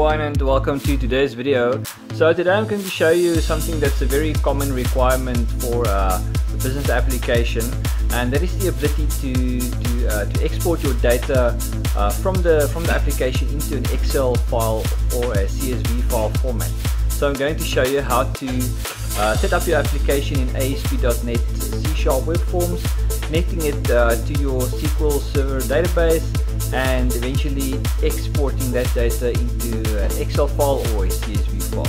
everyone, and welcome to today's video. So today I'm going to show you something that's a very common requirement for a business application, and that is the ability to export your data from the application into an Excel file or a CSV file format. So I'm going to show you how to set up your application in ASP.NET C# Web Forms, connecting it to your SQL Server database, and eventually exporting that data into an Excel file or a CSV file.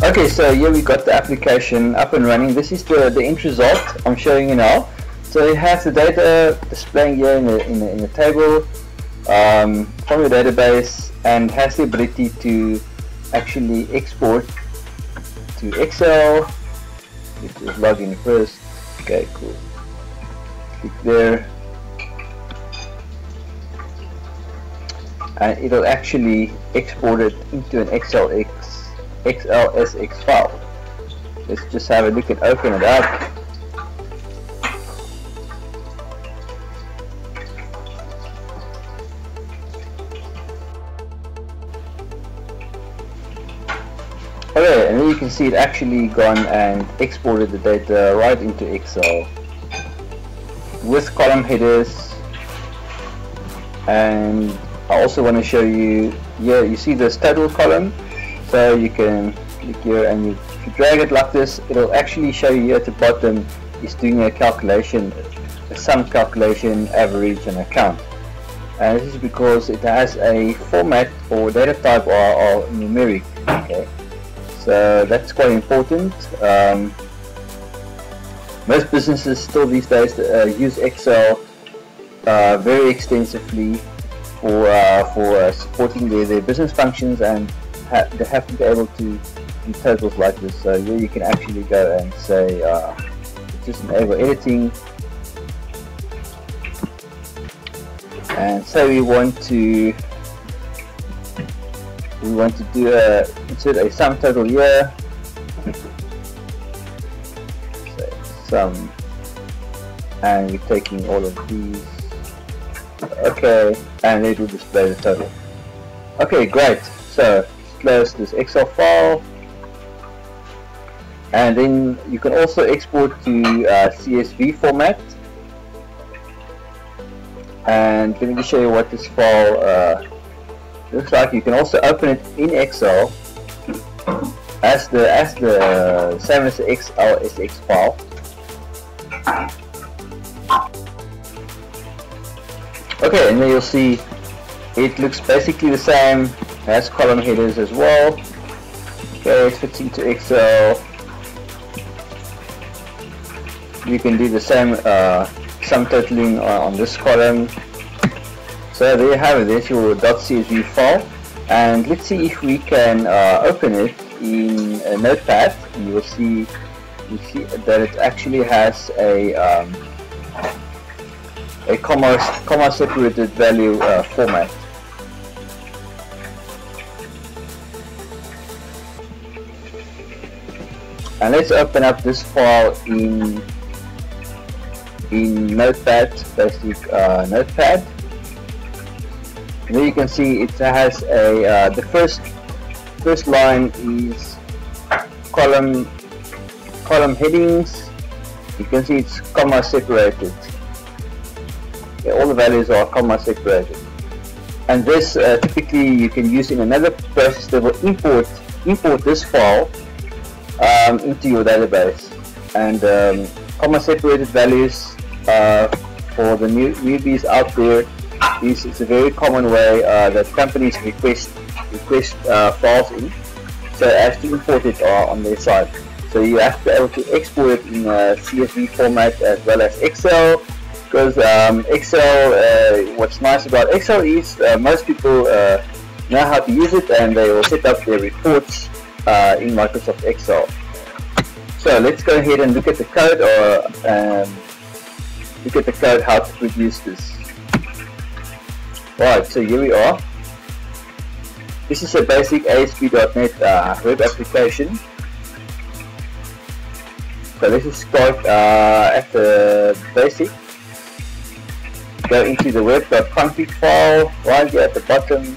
Okay, so here we got the application up and running. This is the end result I'm showing you now. So it has the data displaying here in the table from your database, and has the ability to actually export to Excel. Let's just log in first. Okay, cool. Click there, and it'll actually export it into an xlsx file. Let's just have a look and open it up. Okay, and then you can see it actually gone and exported the data right into Excel with column headers. And I also want to show you here, you see this total column, so you can click here, and if you drag it like this, it'll actually show you here at the bottom is doing a calculation, a sum calculation, average, and account. And this is because it has a format or data type or numeric. Okay, so that's quite important. Most businesses still these days use Excel very extensively for supporting their business functions, and they have to be able to do totals like this. So here you can actually go and say just enable editing, and say we want to do insert a sum total here. So sum, and we're taking all of these. Okay, and it will display the total. Okay, great. So close this Excel file, and then you can also export to CSV format. And let me just show you what this file looks like. You can also open it in Excel as the same as the xlsx file. Okay, and then you'll see it looks basically the same, has column headers as well. Okay, it fits into Excel. You can do the same sum totaling on this column. So there you have it, there's your .csv file, and let's see if we can open it in a notepad. And you will see that it actually has a comma separated value format. And let's open up this file in Notepad, basic Notepad. And there you can see it has a the first line is column headings. You can see it's comma separated. Okay, all the values are comma separated, and this typically you can use in another process that will import this file into your database. And comma separated values for the newbies out there, it's a very common way that companies request files in, so as to import it on their side. So you have to be able to export it in a CSV format as well as Excel, because Excel, what's nice about Excel is most people know how to use it, and they will set up their reports in Microsoft Excel. So let's go ahead and look at the code, or look at the code how to produce this. Right, so here we are. This is a basic ASP.NET web application. So let's just start at the basic. Go into the web.config file right here at the bottom.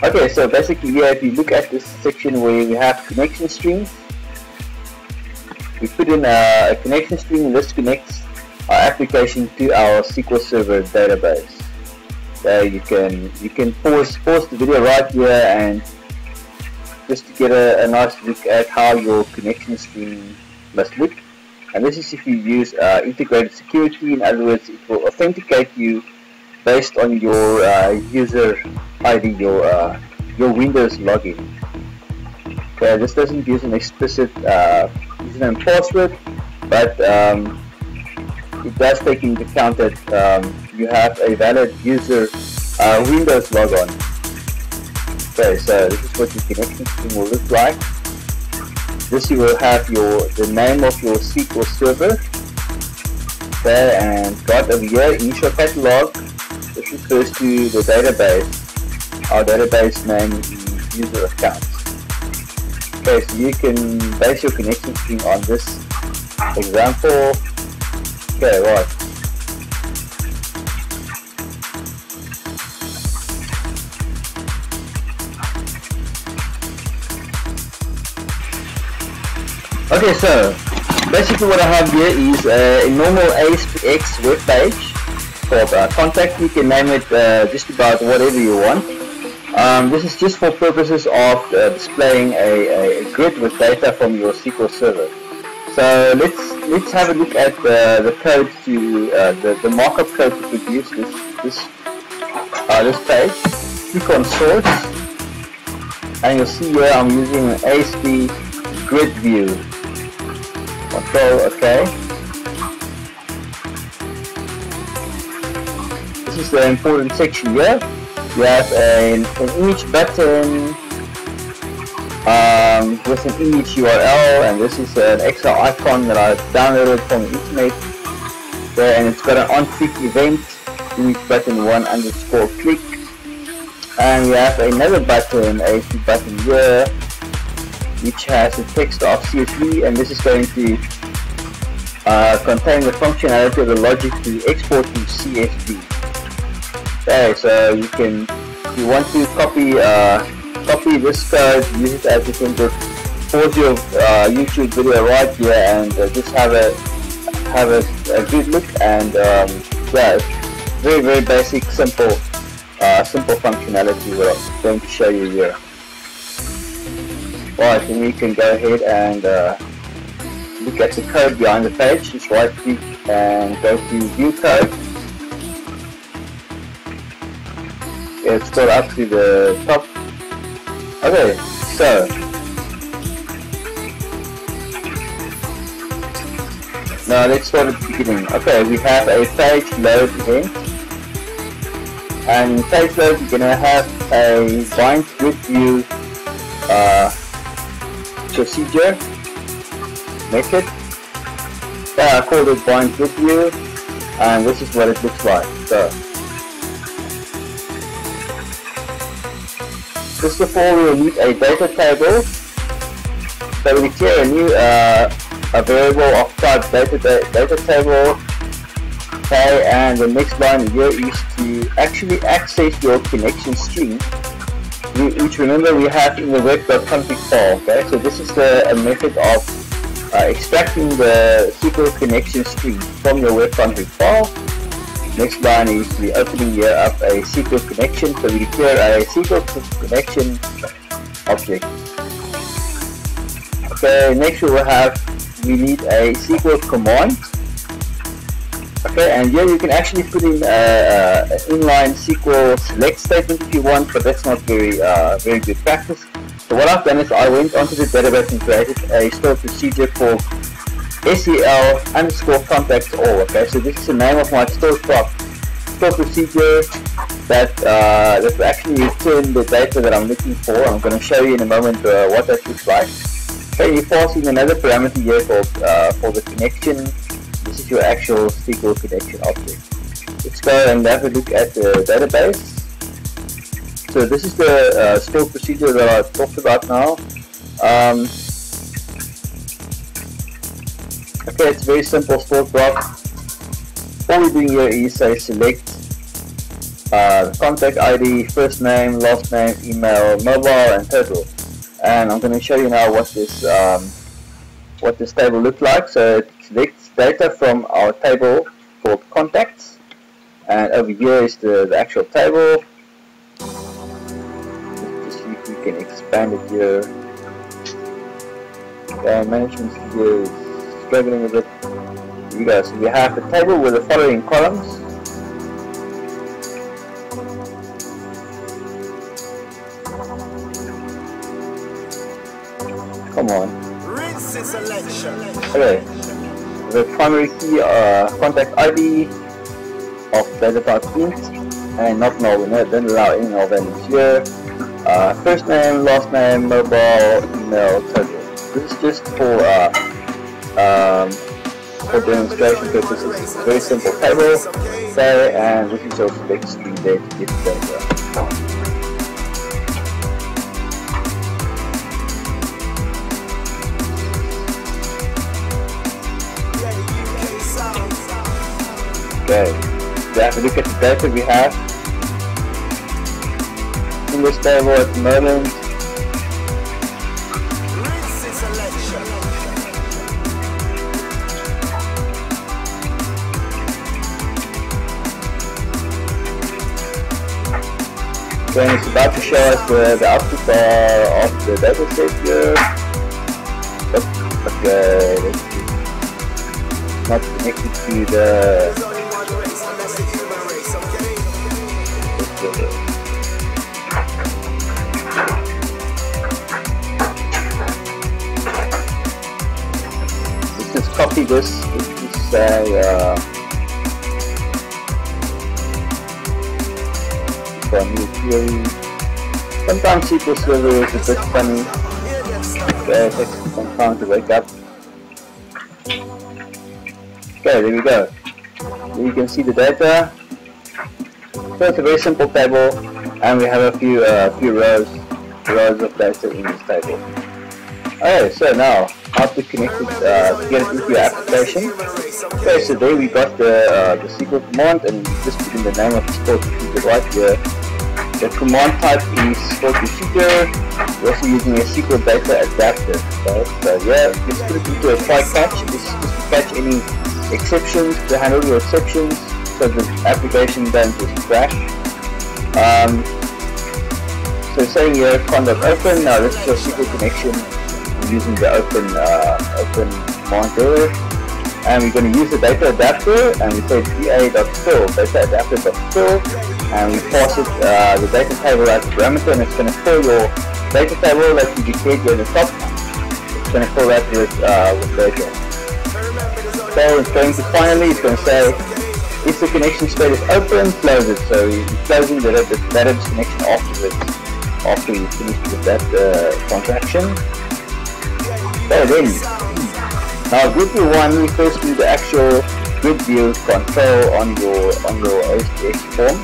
Okay, so basically here, if you look at this section where we have connection strings, we put in a connection string. This connects our application to our SQL Server database. So you can pause the video right here and just to get a nice look at how your connection string must look. And this is if you use integrated security. In other words, it will authenticate you based on your user ID, your Windows login. Okay, this doesn't use an explicit username and password, but it does take into account that you have a valid user Windows logon. Okay, so this is what your connection string will look like. This you will have the name of your SQL Server. Okay, and right over here, initial catalog. This refers to the database. Our database name is user account. Okay, so you can base your connection string on this example. Okay, right. Okay, so basically what I have here is a normal ASPX web page called contact. You can name it just about whatever you want. This is just for purposes of displaying a grid with data from your SQL Server. So let's have a look at the code to the markup code to produce this page. Click on source, and you'll see here I'm using an ASP grid view. Control OK. This is the important section here. You have an image button with an image URL, and this is an Excel icon that I've downloaded from the internet. Okay, and it's got an on-click event, image button 1_click, and we have another button, ASP button here, which has a text of CSV, and this is going to contain the functionality of the logic to export to CSV. Okay, so you can, if you want to copy this code, use it as you can just pause your YouTube video right here and just have a good look. And yeah, it's very basic, simple functionality what I'm going to show you here. Right, then we can go ahead and look at the code behind the page. Just right click and go to view code. It's scroll up to the top. Okay, so now let's start at the beginning. Okay, we have a page load event, and in page load you're gonna have a bind grid view procedure method. I called it bind grid view, and this is what it looks like. So first of all, we will need a data table. So we declare a new a variable of type data table. Okay, and the next line here is to actually access your connection string, which remember we have in the web.config file. Okay, so this is a method of extracting the SQL connection string from your web.config file. Next line is the opening here up a SQL connection, so we declare a SQL connection object. Okay, next we need a SQL command. Okay, and here you can actually put in an inline SQL select statement if you want, but that's not very good practice. So what I've done is I went onto the database and created a stored procedure called SEL_contacts all. Okay, so this is the name of my stored procedure that will actually return the data that I'm looking for. I'm going to show you in a moment what that looks like. Okay, you pass in another parameter here called for the connection. This is your actual SQL connection object. Let's go and have a look at the database. So this is the stored procedure that I talked about now. Okay, it's very simple stored block. All we're doing here is say select contact ID, first name, last name, email, mobile, and total. And I'm going to show you now what this table looks like. So it selects data from our table called contacts, and over here is the actual table. Just see if we can expand it here. Okay, management studio is struggling a bit. Here we go. So we have the table with the following columns. Come on. Okay. The primary key contact ID of data type int and not null. We don't allow any null values here. First name, last name, mobile, email, total. This is just for demonstration purposes. It's a very simple table. Okay, and this is also basically there to get the data. Okay, we have to look at the data we have in this table at the moment. Okay, and it's about to show us the output of the data set here. Okay, let's see. It's not connected to the let's just copy this. Let's just say for new query. Sometimes SQL Server is a bit funny. Okay, it takes some time to wake up. Okay, there we go. Here you can see the data. So it's a very simple table, and we have a few rows of data in this table. Okay, so now how to connect it, to get it into your application. Okay, so there we got the SQL command, and we just put in the name of the stored procedure right here. The command type is stored procedure. We're also using a SQL data adapter. Okay, so yeah, let's put it into a try catch. This is just to catch any exceptions, to handle your exceptions, so the application doesn't just crash. So saying here conduct open. Now this is your SQL connection. We're using the open command there, and we're going to use the data adapter, and we say da.fill, data adapter.fill, and we pass it the data table as a parameter, and it's going to fill your data table that you declared here in the top. It's going to fill that with data. So it's going to finally, it's going to say if the connection state is open, close it. So you're closing the data disconnection after you finish with that transaction. So then, now grid view 1, we first do the actual grid view control on your ASP form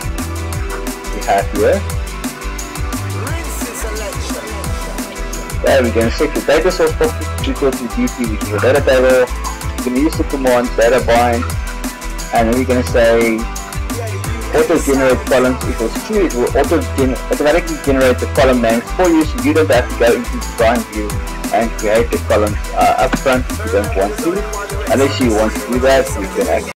we have here. There we're going to set the data source property equal to DT, which is a data table. We're going to use the command data bind, and then we're going to say auto generate columns equals true. It will automatically generate the column names for you, so you don't have to go into the bind view and create the columns up front if you don't want to. Unless you want to do that, you can actually